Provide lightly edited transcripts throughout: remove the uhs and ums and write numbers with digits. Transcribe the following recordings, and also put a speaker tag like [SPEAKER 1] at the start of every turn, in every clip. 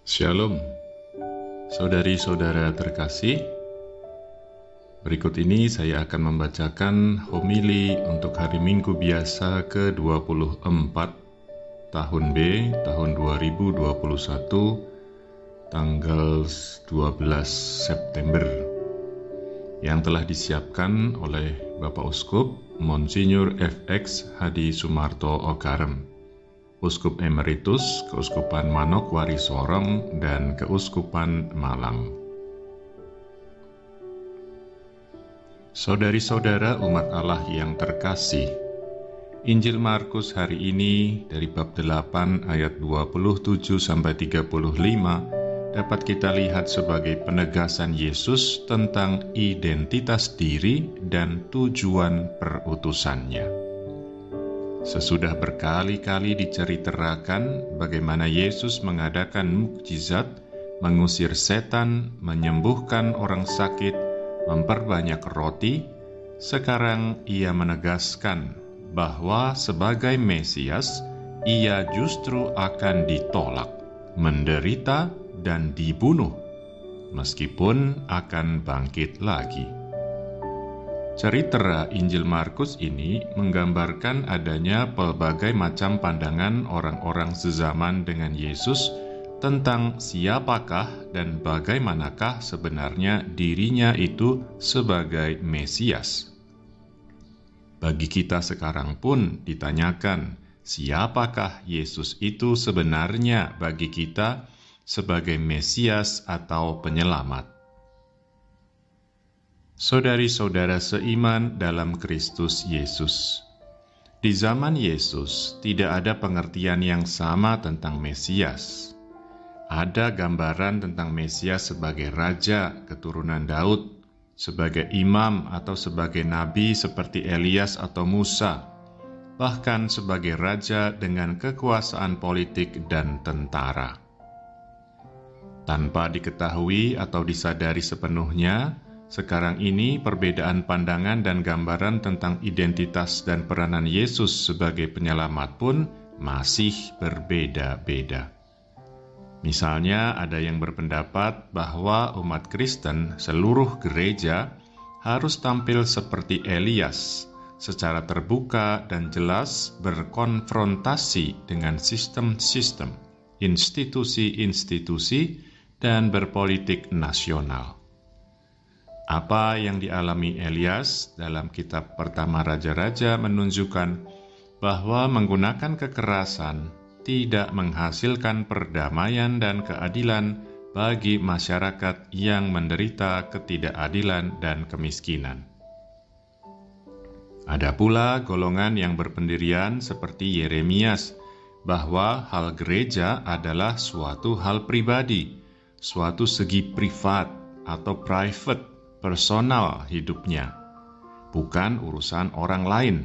[SPEAKER 1] Shalom, saudari-saudara terkasih. Berikut ini saya akan membacakan homili untuk hari Minggu biasa ke-24 tahun B, tahun 2021, tanggal 12 September, yang telah disiapkan oleh Bapak Uskup Monsinyur FX Hadi Sumarto Okarem, Uskup Emeritus Keuskupan Manokwari Sorong dan Keuskupan Malang. Saudari-saudara umat Allah yang terkasih, Injil Markus hari ini dari bab 8 ayat 27 sampai 35 dapat kita lihat sebagai penegasan Yesus tentang identitas diri dan tujuan perutusannya. Sesudah berkali-kali diceritakan bagaimana Yesus mengadakan mukjizat, mengusir setan, menyembuhkan orang sakit, memperbanyak roti, sekarang ia menegaskan bahwa sebagai Mesias, ia justru akan ditolak, menderita, dan dibunuh, meskipun akan bangkit lagi. Cerita Injil Markus ini menggambarkan adanya pelbagai macam pandangan orang-orang sezaman dengan Yesus tentang siapakah dan bagaimanakah sebenarnya dirinya itu sebagai Mesias. Bagi kita sekarang pun ditanyakan, siapakah Yesus itu sebenarnya bagi kita sebagai Mesias atau penyelamat? Saudari-saudara seiman dalam Kristus Yesus, di zaman Yesus tidak ada pengertian yang sama tentang Mesias. Ada gambaran tentang Mesias sebagai raja keturunan Daud, sebagai imam atau sebagai nabi seperti Elias atau Musa, bahkan sebagai raja dengan kekuasaan politik dan tentara. Tanpa diketahui atau disadari sepenuhnya, sekarang ini perbedaan pandangan dan gambaran tentang identitas dan peranan Yesus sebagai penyelamat pun masih berbeda-beda. Misalnya, ada yang berpendapat bahwa umat Kristen seluruh gereja harus tampil seperti Elias, secara terbuka dan jelas berkonfrontasi dengan sistem-sistem, institusi-institusi, dan berpolitik nasional. Apa yang dialami Elias dalam kitab pertama Raja-Raja menunjukkan bahwa menggunakan kekerasan tidak menghasilkan perdamaian dan keadilan bagi masyarakat yang menderita ketidakadilan dan kemiskinan. Ada pula golongan yang berpendirian seperti Yeremias bahwa hal gereja adalah suatu hal pribadi, suatu segi privat atau private, personal hidupnya, bukan urusan orang lain.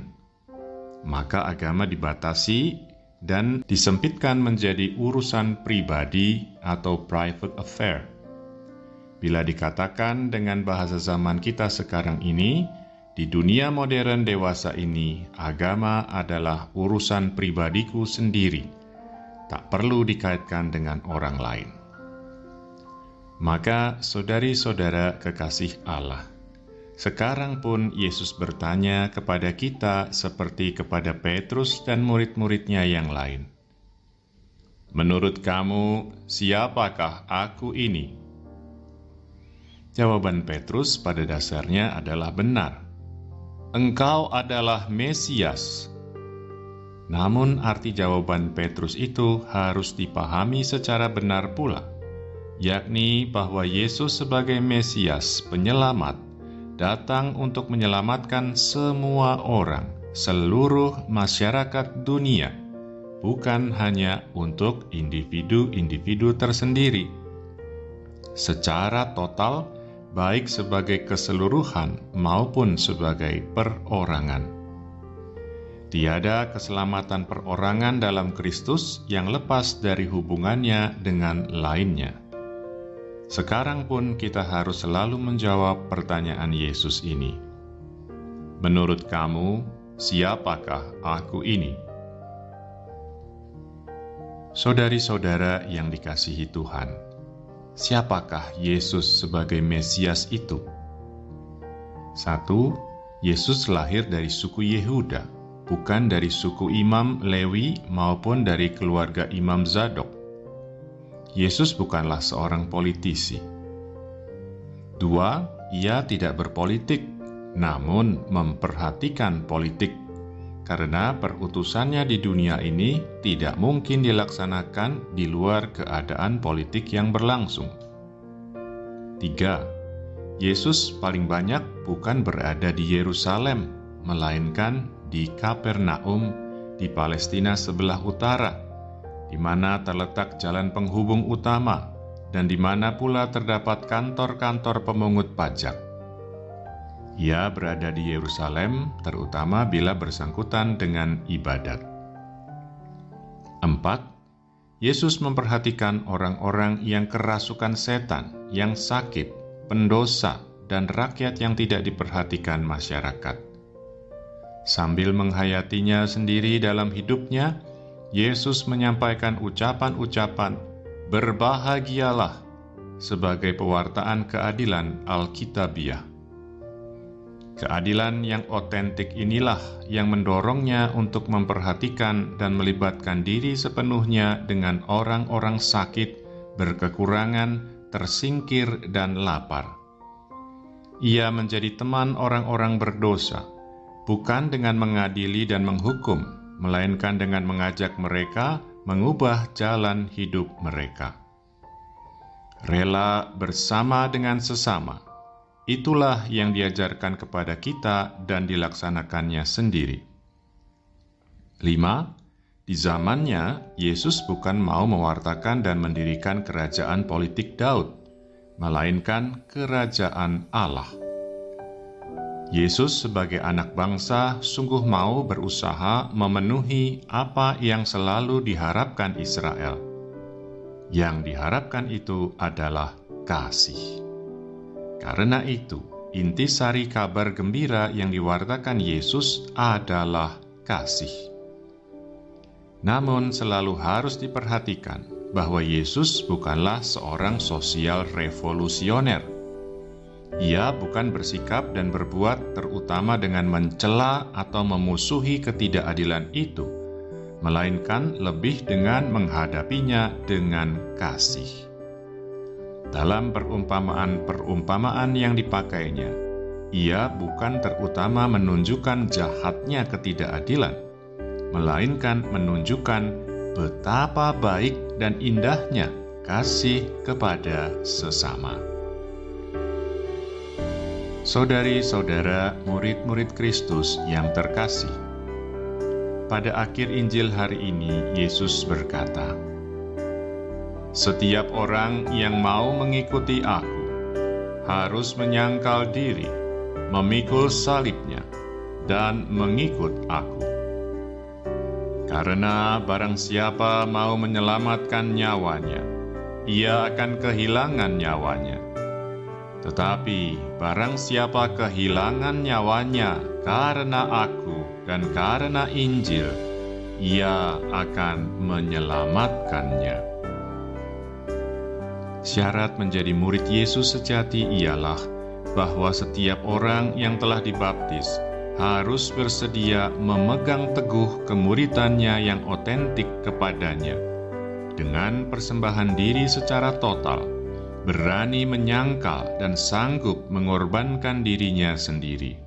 [SPEAKER 1] Maka agama dibatasi dan disempitkan menjadi urusan pribadi atau private affair. Bila dikatakan dengan bahasa zaman kita sekarang ini, di dunia modern dewasa ini, agama adalah urusan pribadiku sendiri, tak perlu dikaitkan dengan orang lain. Maka, saudari-saudara kekasih Allah, sekarang pun Yesus bertanya kepada kita seperti kepada Petrus dan murid-muridnya yang lain. Menurut kamu, siapakah aku ini? Jawaban Petrus pada dasarnya adalah benar. Engkau adalah Mesias. Namun arti jawaban Petrus itu harus dipahami secara benar pula, yakni bahwa Yesus sebagai Mesias, penyelamat, datang untuk menyelamatkan semua orang, seluruh masyarakat dunia, bukan hanya untuk individu-individu tersendiri. Secara total, baik sebagai keseluruhan maupun sebagai perorangan. Tiada keselamatan perorangan dalam Kristus yang lepas dari hubungannya dengan lainnya. Sekarang pun kita harus selalu menjawab pertanyaan Yesus ini. Menurut kamu, siapakah aku ini? Saudari-saudara yang dikasihi Tuhan, siapakah Yesus sebagai Mesias itu? 1. Yesus lahir dari suku Yehuda, bukan dari suku Imam Lewi maupun dari keluarga Imam Zadok. Yesus bukanlah seorang politisi. 2. Ia tidak berpolitik, namun memperhatikan politik, karena perutusannya di dunia ini tidak mungkin dilaksanakan di luar keadaan politik yang berlangsung. 3. Yesus paling banyak bukan berada di Yerusalem, melainkan di Kapernaum di Palestina sebelah utara, di mana terletak jalan penghubung utama dan di mana pula terdapat kantor-kantor pemungut pajak. Ia berada di Yerusalem, terutama bila bersangkutan dengan ibadat. 4. Yesus memperhatikan orang-orang yang kerasukan setan, yang sakit, pendosa, dan rakyat yang tidak diperhatikan masyarakat. Sambil menghayatinya sendiri dalam hidupnya, Yesus menyampaikan ucapan-ucapan "Berbahagialah" sebagai pewartaan keadilan Alkitabiah. Keadilan yang otentik inilah yang mendorongnya untuk memperhatikan dan melibatkan diri sepenuhnya dengan orang-orang sakit, berkekurangan, tersingkir, dan lapar. Ia menjadi teman orang-orang berdosa, bukan dengan mengadili dan menghukum, melainkan dengan mengajak mereka mengubah jalan hidup mereka. Rela bersama dengan sesama, itulah yang diajarkan kepada kita dan dilaksanakannya sendiri. 5. Di zamannya, Yesus bukan mau mewartakan dan mendirikan kerajaan politik Daud, melainkan kerajaan Allah. Yesus sebagai anak bangsa sungguh mau berusaha memenuhi apa yang selalu diharapkan Israel. Yang diharapkan itu adalah kasih. Karena itu, intisari kabar gembira yang diwartakan Yesus adalah kasih. Namun selalu harus diperhatikan bahwa Yesus bukanlah seorang sosial revolusioner. Ia bukan bersikap dan berbuat terutama dengan mencela atau memusuhi ketidakadilan itu, melainkan lebih dengan menghadapinya dengan kasih. Dalam perumpamaan-perumpamaan yang dipakainya, ia bukan terutama menunjukkan jahatnya ketidakadilan, melainkan menunjukkan betapa baik dan indahnya kasih kepada sesama. Saudari-saudara murid-murid Kristus yang terkasih, pada akhir Injil hari ini Yesus berkata, "Setiap orang yang mau mengikuti Aku harus menyangkal diri, memikul salibnya, dan mengikut Aku. Karena barang siapa mau menyelamatkan nyawanya, ia akan kehilangan nyawanya. Tetapi barang siapa kehilangan nyawanya karena Aku dan karena Injil, ia akan menyelamatkannya." Syarat menjadi murid Yesus sejati ialah bahwa setiap orang yang telah dibaptis harus bersedia memegang teguh kemuridannya yang otentik kepadanya, dengan persembahan diri secara total, berani menyangkal dan sanggup mengorbankan dirinya sendiri.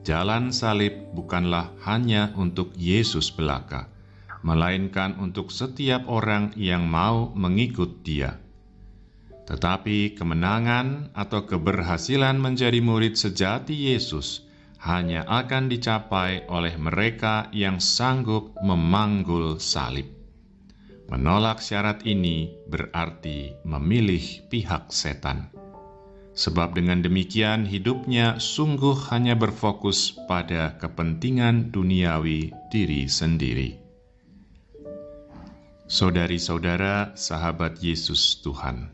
[SPEAKER 1] Jalan salib bukanlah hanya untuk Yesus belaka, melainkan untuk setiap orang yang mau mengikut Dia. Tetapi kemenangan atau keberhasilan menjadi murid sejati Yesus hanya akan dicapai oleh mereka yang sanggup memanggul salib. Menolak syarat ini berarti memilih pihak setan. Sebab dengan demikian hidupnya sungguh hanya berfokus pada kepentingan duniawi diri sendiri. Saudari-saudara, sahabat Yesus Tuhan,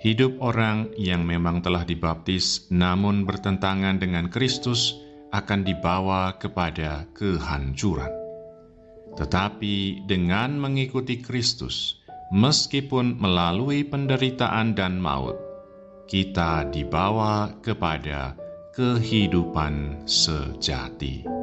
[SPEAKER 1] hidup orang yang memang telah dibaptis namun bertentangan dengan Kristus akan dibawa kepada kehancuran. Tetapi dengan mengikuti Kristus, meskipun melalui penderitaan dan maut, kita dibawa kepada kehidupan sejati.